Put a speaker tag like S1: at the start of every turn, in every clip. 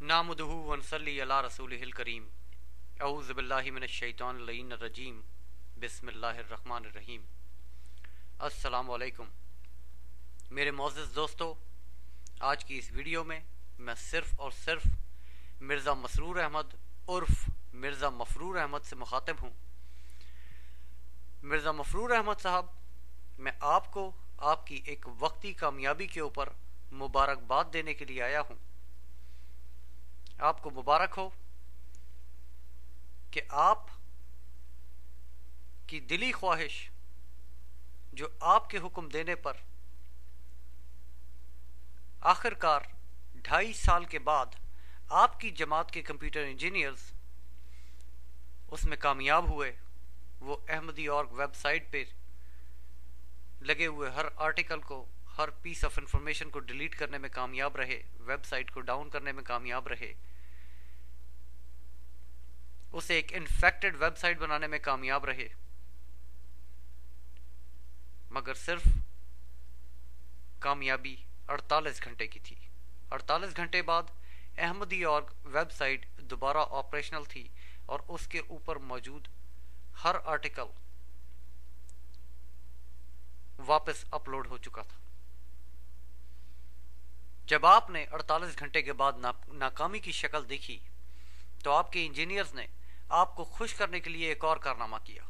S1: नामुदहु वनसल्ली अला रसूलिहिल करीम। औज़ु बिल्लाहि मिनश शैतानिर रजीम। बिस्मिल्लाहिर रहमानिर रहीम। अस्सलामु अलैकुम मेरे मोअज़्ज़ज़ दोस्तों, आज की इस वीडियो में मैं सिर्फ़ और सिर्फ मिर्ज़ा मसरूर अहमद उर्फ़ मिर्ज़ा मफरूर अहमद से मुखातिब हूँ। मिर्ज़ा मफरूर अहमद साहब, मैं आपको आपकी एक वक्ती कामयाबी के ऊपर मुबारकबाद देने के लिए आया हूँ। आपको मुबारक हो कि आप की दिली ख्वाहिश जो आपके हुक्म देने पर आखिरकार 2.5 साल के बाद आपकी जमात के कंप्यूटर इंजीनियर्स उसमें कामयाब हुए। वो अहमदी.org वेबसाइट पे लगे हुए हर आर्टिकल को, हर पीस ऑफ इंफॉर्मेशन को डिलीट करने में कामयाब रहे, वेबसाइट को डाउन करने में कामयाब रहे, उसे एक इन्फेक्टेड वेबसाइट बनाने में कामयाब रहे, मगर सिर्फ कामयाबी 48 घंटे की थी। 48 घंटे बाद अहमदी.org वेबसाइट दोबारा ऑपरेशनल थी और उसके ऊपर मौजूद हर आर्टिकल वापस अपलोड हो चुका था। जब आपने 48 घंटे के बाद नाकामी की शक्ल देखी तो आपके इंजीनियर्स ने आपको खुश करने के लिए एक और कारनामा किया,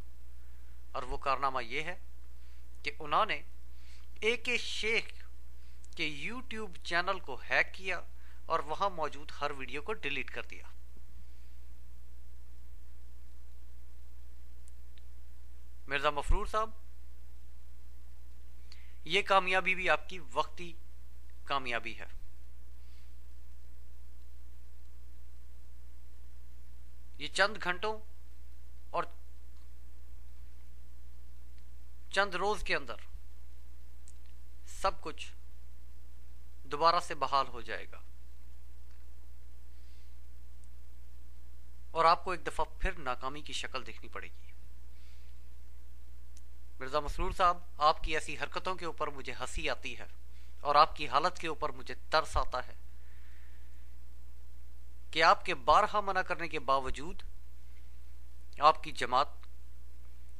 S1: और वो कारनामा ये है कि उन्होंने AK शेख के यूट्यूब चैनल को हैक किया और वहां मौजूद हर वीडियो को डिलीट कर दिया। मिर्जा मफरूर साहब, ये कामयाबी भी आपकी वक्ती कामयाबी है। ये चंद घंटों और चंद रोज के अंदर सब कुछ दोबारा से बहाल हो जाएगा और आपको एक दफा फिर नाकामी की शक्ल देखनी पड़ेगी। मिर्जा मसरूर साहब, आपकी ऐसी हरकतों के ऊपर मुझे हंसी आती है और आपकी हालत के ऊपर मुझे तरस आता है कि आपके बारहा मना करने के बावजूद आपकी जमात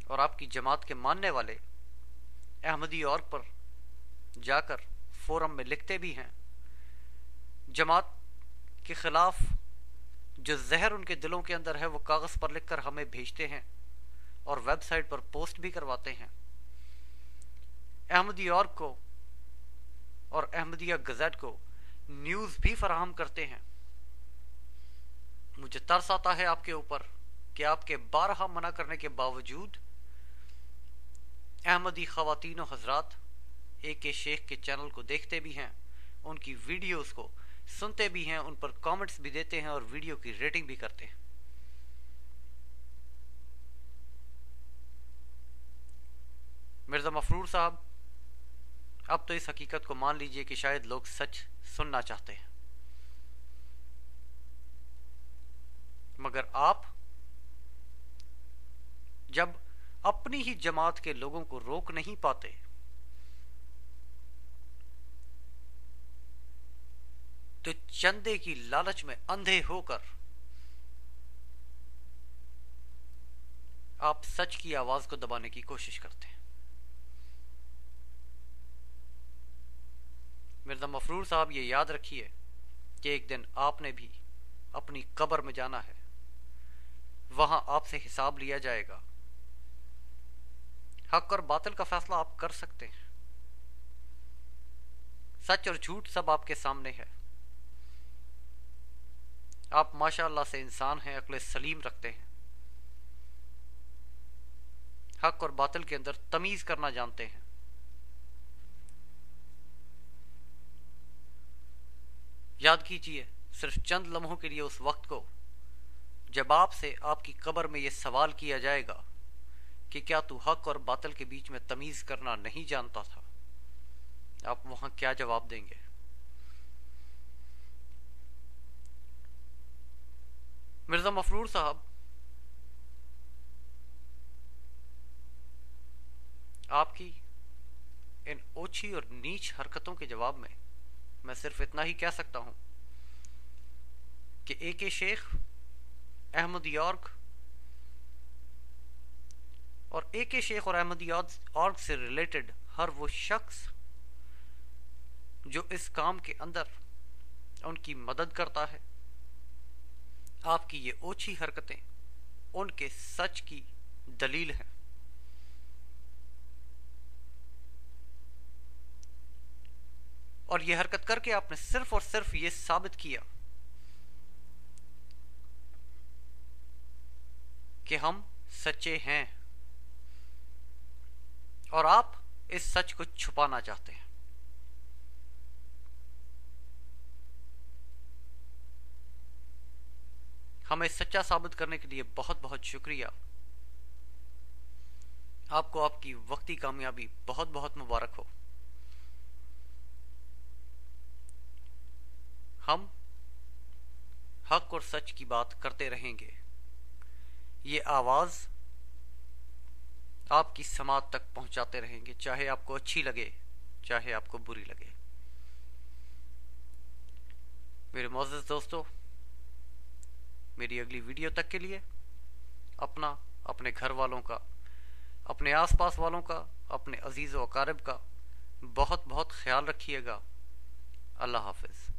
S1: और आपकी जमात के मानने वाले अहमदी.org पर जाकर फोरम में लिखते भी हैं, जमात के खिलाफ जो जहर उनके दिलों के अंदर है वो कागज पर लिखकर हमें भेजते हैं और वेबसाइट पर पोस्ट भी करवाते हैं। अहमदी.org को और अहमदिया गज़ेट को न्यूज भी फराहम करते हैं। मुझे तरस आता है आपके ऊपर कि आपके बारहा मना करने के बावजूद अहमदी ख़वातीन और हजरात AK शेख के चैनल को देखते भी हैं, उनकी वीडियोस को सुनते भी हैं, उन पर कमेंट्स भी देते हैं और वीडियो की रेटिंग भी करते हैं। मिर्जा मफरूर साहब, अब तो इस हकीकत को मान लीजिए कि शायद लोग सच सुनना चाहते हैं, मगर आप जब अपनी ही जमात के लोगों को रोक नहीं पाते तो चंदे की लालच में अंधे होकर आप सच की आवाज को दबाने की कोशिश करते हैं। मिर्जा मफरूर साहब, ये याद रखिए कि एक दिन आपने भी अपनी कब्र में जाना है, वहां आपसे हिसाब लिया जाएगा। हक और बातिल का फैसला आप कर सकते हैं, सच और झूठ सब आपके सामने है। आप माशाअल्लाह से इंसान हैं, अक्ल सलीम रखते हैं, हक और बातिल के अंदर तमीज करना जानते हैं। याद कीजिए सिर्फ चंद लम्हों के लिए उस वक्त को जब आपसे आपकी कब्र में यह सवाल किया जाएगा कि क्या तू हक और बातिल के बीच में तमीज करना नहीं जानता था, आप वहां क्या जवाब देंगे? मिर्जा मफरूर साहब, आपकी इन ओछी और नीच हरकतों के जवाब में मैं सिर्फ इतना ही कह सकता हूं کہ اے کے شیخ، احمد یارک اور اے کے شیخ اور احمد یارک سے ریلیٹڈ ہر وہ شخص جو اس کام کے اندر ان کی مدد کرتا ہے، آپ کی یہ اوچھی حرکتیں ان کے سچ کی دلیل ہیں۔ اور یہ حرکت کر کے آپ نے صرف اور صرف یہ ثابت کیا کہ ہم سچے ہیں، اور آپ اس سچ کو چھپانا چاہتے ہیں۔ ہمیں سچا ثابت کرنے کے لیے بہت بہت شکریہ۔ آپ کو آپ کی وقتی کامیابی بہت بہت مبارک ہو۔ ہم حق اور سچ کی بات کرتے رہیں گے۔ یہ آواز آپ کی سماعت تک پہنچاتے رہیں گے، چاہے آپ کو اچھی لگے چاہے آپ کو بری لگے۔ میرے معزز دوستو، میری اگلی ویڈیو تک کے لیے اپنا، اپنے گھر والوں کا، اپنے آس پاس والوں کا، اپنے عزیز و اقارب کا بہت بہت خیال رکھیے گا۔ اللہ حافظ۔